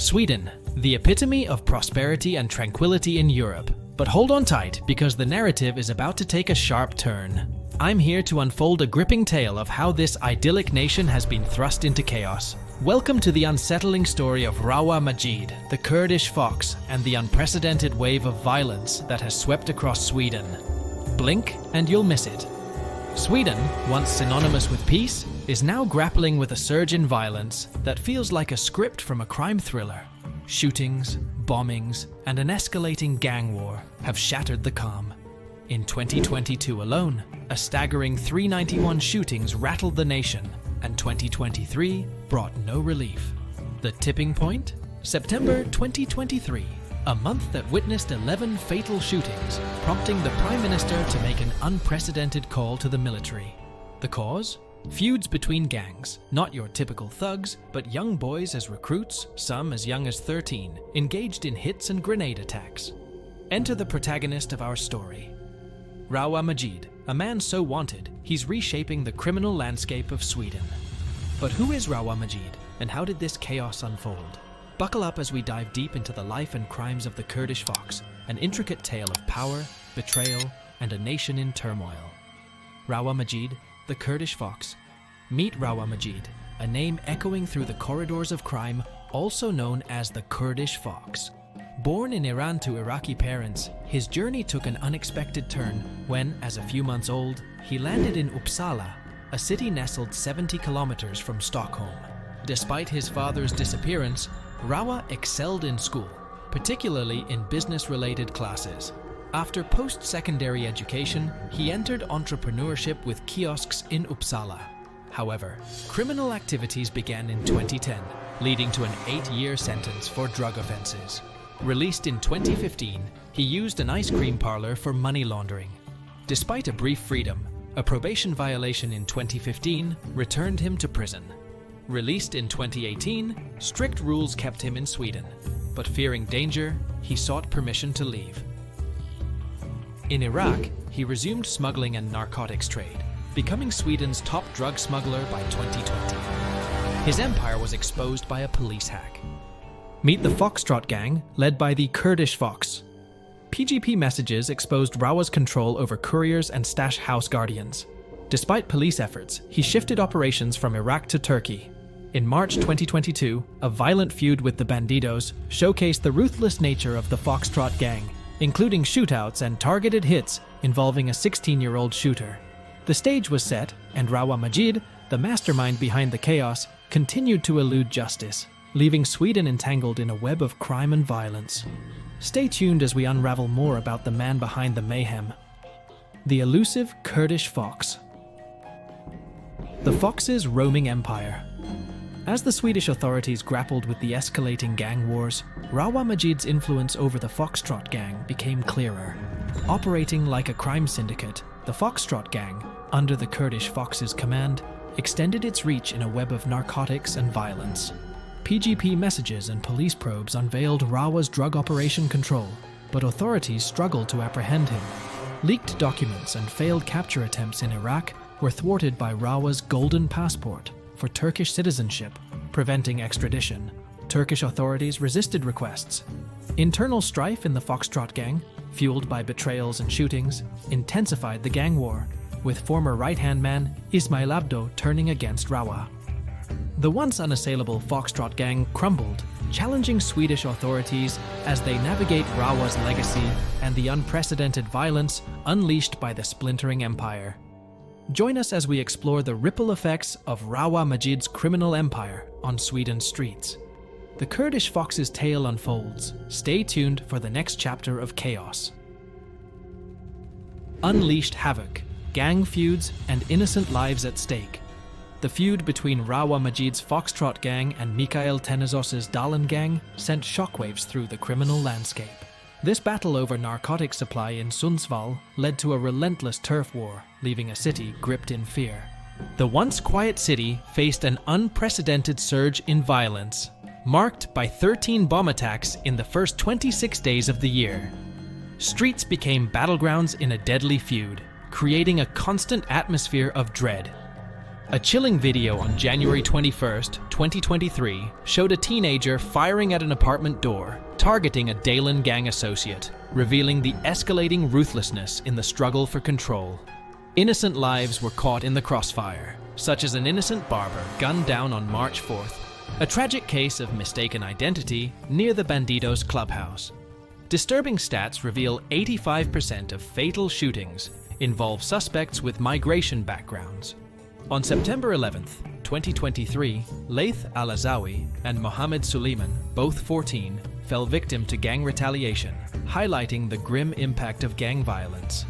Sweden, the epitome of prosperity and tranquility in Europe. But hold on tight, because the narrative is about to take a sharp turn. I'm here to unfold a gripping tale of how this idyllic nation has been thrust into chaos. Welcome to the unsettling story of Rawa Majid, the Kurdish Fox, and the unprecedented wave of violence that has swept across Sweden. Blink and you'll miss it. Sweden, once synonymous with peace, is now grappling with a surge in violence that feels like a script from a crime thriller. Shootings, bombings, and an escalating gang war have shattered the calm. In 2022 alone, a staggering 391 shootings rattled the nation, and 2023 brought no relief. The tipping point? September 2023, a month that witnessed 11 fatal shootings, prompting the Prime Minister to make an unprecedented call to the military. The cause? Feuds between gangs, not your typical thugs, but young boys as recruits, some as young as 13, engaged in hits and grenade attacks. Enter the protagonist of our story. Rawa Majid, a man so wanted, he's reshaping the criminal landscape of Sweden. But who is Rawa Majid, and how did this chaos unfold? Buckle up as we dive deep into the life and crimes of the Kurdish Fox, an intricate tale of power, betrayal, and a nation in turmoil. Rawa Majid, the Kurdish Fox. Meet Rawa Majid, a name echoing through the corridors of crime, also known as the Kurdish Fox. Born in Iran to Iraqi parents, his journey took an unexpected turn when, as a few months old, he landed in Uppsala, a city nestled 70 kilometers from Stockholm. Despite his father's disappearance, Rawa excelled in school, particularly in business-related classes. After post-secondary education, he entered entrepreneurship with kiosks in Uppsala. However, criminal activities began in 2010, leading to an 8-year sentence for drug offenses. Released in 2015, he used an ice cream parlor for money laundering. Despite a brief freedom, a probation violation in 2015 returned him to prison. Released in 2018, strict rules kept him in Sweden, but fearing danger, he sought permission to leave. In Iraq, he resumed smuggling and narcotics trade, becoming Sweden's top drug smuggler by 2020. His empire was exposed by a police hack. Meet the Foxtrot gang, led by the Kurdish Fox. PGP messages exposed Rawa's control over couriers and stash house guardians. Despite police efforts, he shifted operations from Iraq to Turkey. In March 2022, a violent feud with the Bandidos showcased the ruthless nature of the Foxtrot gang, including shootouts and targeted hits involving a 16-year-old shooter. The stage was set, and Rawa Majid, the mastermind behind the chaos, continued to elude justice, leaving Sweden entangled in a web of crime and violence. Stay tuned as we unravel more about the man behind the mayhem. The elusive Kurdish Fox. The Fox's roaming empire. As the Swedish authorities grappled with the escalating gang wars, Rawa Majid's influence over the Foxtrot gang became clearer. Operating like a crime syndicate, the Foxtrot gang, under the Kurdish Fox's command, extended its reach in a web of narcotics and violence. PGP messages and police probes unveiled Rawa's drug operation control, but authorities struggled to apprehend him. Leaked documents and failed capture attempts in Iraq were thwarted by Rawa's golden passport for Turkish citizenship, preventing extradition. Turkish authorities resisted requests. Internal strife in the Foxtrot gang, fueled by betrayals and shootings, intensified the gang war, with former right-hand man Ismail Abdo turning against Rawa. The once unassailable Foxtrot gang crumbled, challenging Swedish authorities as they navigate Rawa's legacy and the unprecedented violence unleashed by the splintering empire. Join us as we explore the ripple effects of Rawa Majid's criminal empire on Sweden's streets. The Kurdish Fox's tale unfolds. Stay tuned for the next chapter of chaos. Unleashed havoc, gang feuds, and innocent lives at stake. The feud between Rawa Majid's Foxtrot gang and Mikael Tenezos's Dalen gang sent shockwaves through the criminal landscape. This battle over narcotic supply in Sundsvall led to a relentless turf war, leaving a city gripped in fear. The once quiet city faced an unprecedented surge in violence, marked by 13 bomb attacks in the first 26 days of the year. Streets became battlegrounds in a deadly feud, creating a constant atmosphere of dread. A chilling video on January 21st, 2023 showed a teenager firing at an apartment door, targeting a Dalen gang associate, revealing the escalating ruthlessness in the struggle for control. Innocent lives were caught in the crossfire, such as an innocent barber gunned down on March 4th, a tragic case of mistaken identity near the Bandidos clubhouse. Disturbing stats reveal 85% of fatal shootings involve suspects with migration backgrounds. On September 11th, 2023, Laith Al-Azawi and Mohammed Suleiman, both 14, fell victim to gang retaliation, highlighting the grim impact of gang violence.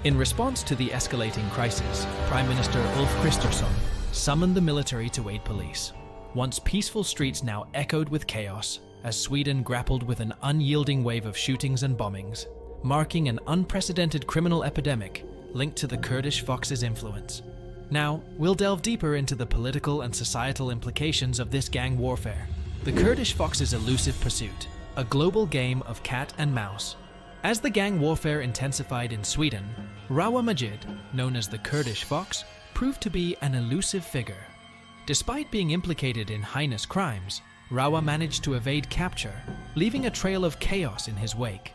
In response to the escalating crisis, Prime Minister Ulf Kristersson summoned the military to aid police. Once peaceful streets now echoed with chaos, as Sweden grappled with an unyielding wave of shootings and bombings, marking an unprecedented criminal epidemic linked to the Kurdish Fox's influence. Now, we'll delve deeper into the political and societal implications of this gang warfare. The Kurdish Fox's elusive pursuit, a global game of cat and mouse. As the gang warfare intensified in Sweden, Rawa Majid, known as the Kurdish Fox, proved to be an elusive figure. Despite being implicated in heinous crimes, Rawa managed to evade capture, leaving a trail of chaos in his wake.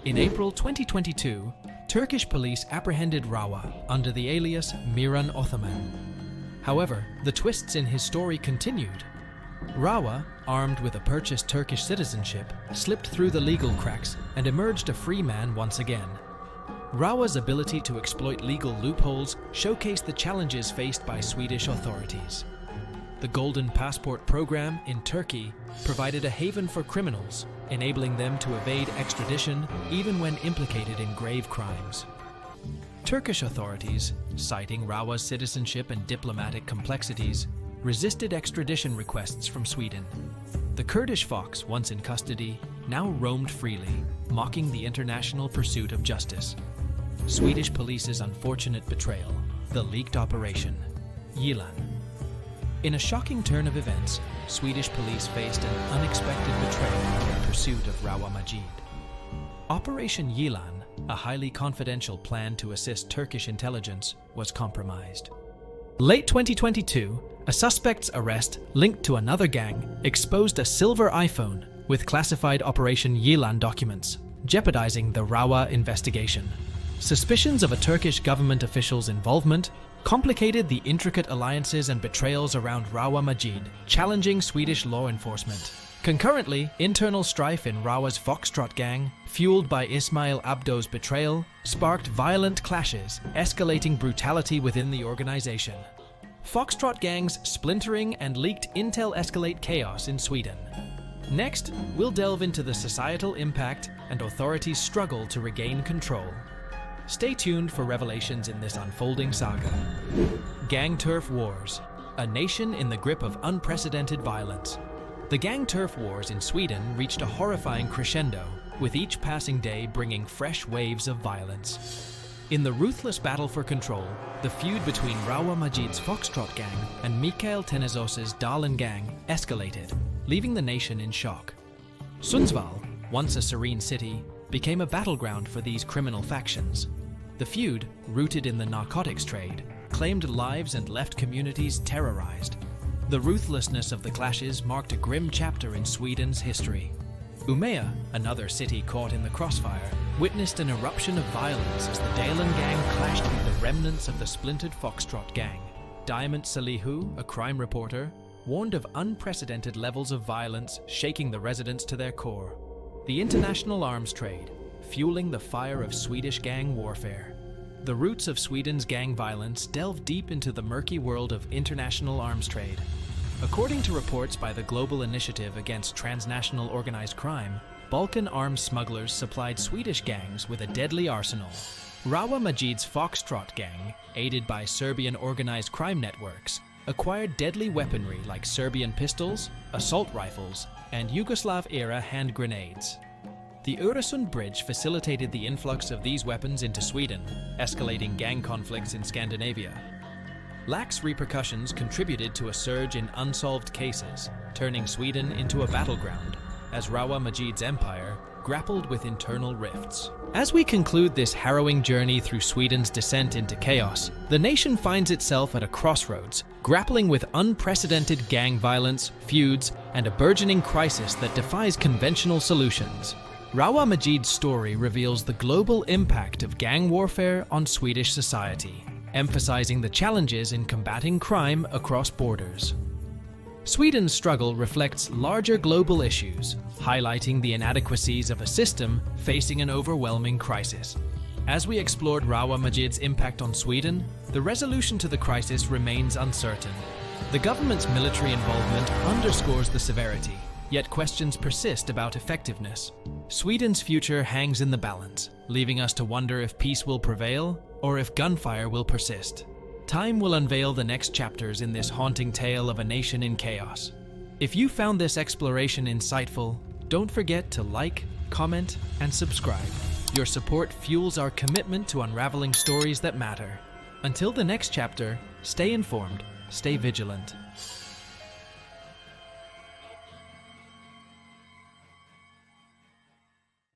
In April 2022, Turkish police apprehended Rawa under the alias Miran Ottoman. However, the twists in his story continued. Rawa, armed with a purchased Turkish citizenship, slipped through the legal cracks and emerged a free man once again. Rawa's ability to exploit legal loopholes showcased the challenges faced by Swedish authorities. The Golden Passport program in Turkey provided a haven for criminals, enabling them to evade extradition even when implicated in grave crimes. Turkish authorities, citing Rawa's citizenship and diplomatic complexities, resisted extradition requests from Sweden. The Kurdish Fox, once in custody, now roamed freely, mocking the international pursuit of justice. Swedish police's unfortunate betrayal, the leaked operation, Yilan. In a shocking turn of events, Swedish police faced an unexpected betrayal in their pursuit of Rawa Majid. Operation Yilan, a highly confidential plan to assist Turkish intelligence, was compromised. Late 2022, a suspect's arrest linked to another gang exposed a silver iPhone with classified Operation Yilan documents, jeopardizing the Rawa investigation. Suspicions of a Turkish government official's involvement complicated the intricate alliances and betrayals around Rawa Majid, challenging Swedish law enforcement. Concurrently, internal strife in Rawa's Foxtrot gang, fueled by Ismail Abdo's betrayal, sparked violent clashes, escalating brutality within the organization. Foxtrot gangs splintering and leaked intel escalate chaos in Sweden. Next, we'll delve into the societal impact and authorities' struggle to regain control. Stay tuned for revelations in this unfolding saga. Gang turf wars, a nation in the grip of unprecedented violence. The gang turf wars in Sweden reached a horrifying crescendo, with each passing day bringing fresh waves of violence. In the ruthless battle for control, the feud between Rawa Majid's Foxtrot gang and Mikael Tenezos's Dalen gang escalated, leaving the nation in shock. Sundsvall, once a serene city, became a battleground for these criminal factions. The feud, rooted in the narcotics trade, claimed lives and left communities terrorized. The ruthlessness of the clashes marked a grim chapter in Sweden's history. Umeå, another city caught in the crossfire, witnessed an eruption of violence as the Dalen gang clashed with the remnants of the splintered Foxtrot gang. Diamond Salihu, a crime reporter, warned of unprecedented levels of violence shaking the residents to their core. The international arms trade, fueling the fire of Swedish gang warfare. The roots of Sweden's gang violence delve deep into the murky world of international arms trade. According to reports by the Global Initiative Against Transnational Organized Crime, Balkan arms smugglers supplied Swedish gangs with a deadly arsenal. Rawa Majid's Foxtrot gang, aided by Serbian organized crime networks, acquired deadly weaponry like Serbian pistols, assault rifles, and Yugoslav-era hand grenades. The Öresund Bridge facilitated the influx of these weapons into Sweden, escalating gang conflicts in Scandinavia. Lax repercussions contributed to a surge in unsolved cases, turning Sweden into a battleground, as Rawa Majid's empire, grappled with internal rifts. As we conclude this harrowing journey through Sweden's descent into chaos, the nation finds itself at a crossroads, grappling with unprecedented gang violence, feuds, and a burgeoning crisis that defies conventional solutions. Rawa Majid's story reveals the global impact of gang warfare on Swedish society, emphasizing the challenges in combating crime across borders. Sweden's struggle reflects larger global issues, highlighting the inadequacies of a system facing an overwhelming crisis. As we explored Rawa Majid's impact on Sweden, the resolution to the crisis remains uncertain. The government's military involvement underscores the severity, yet questions persist about effectiveness. Sweden's future hangs in the balance, leaving us to wonder if peace will prevail or if gunfire will persist. Time will unveil the next chapters in this haunting tale of a nation in chaos. If you found this exploration insightful, don't forget to like, comment, and subscribe. Your support fuels our commitment to unraveling stories that matter. Until the next chapter, stay informed, stay vigilant.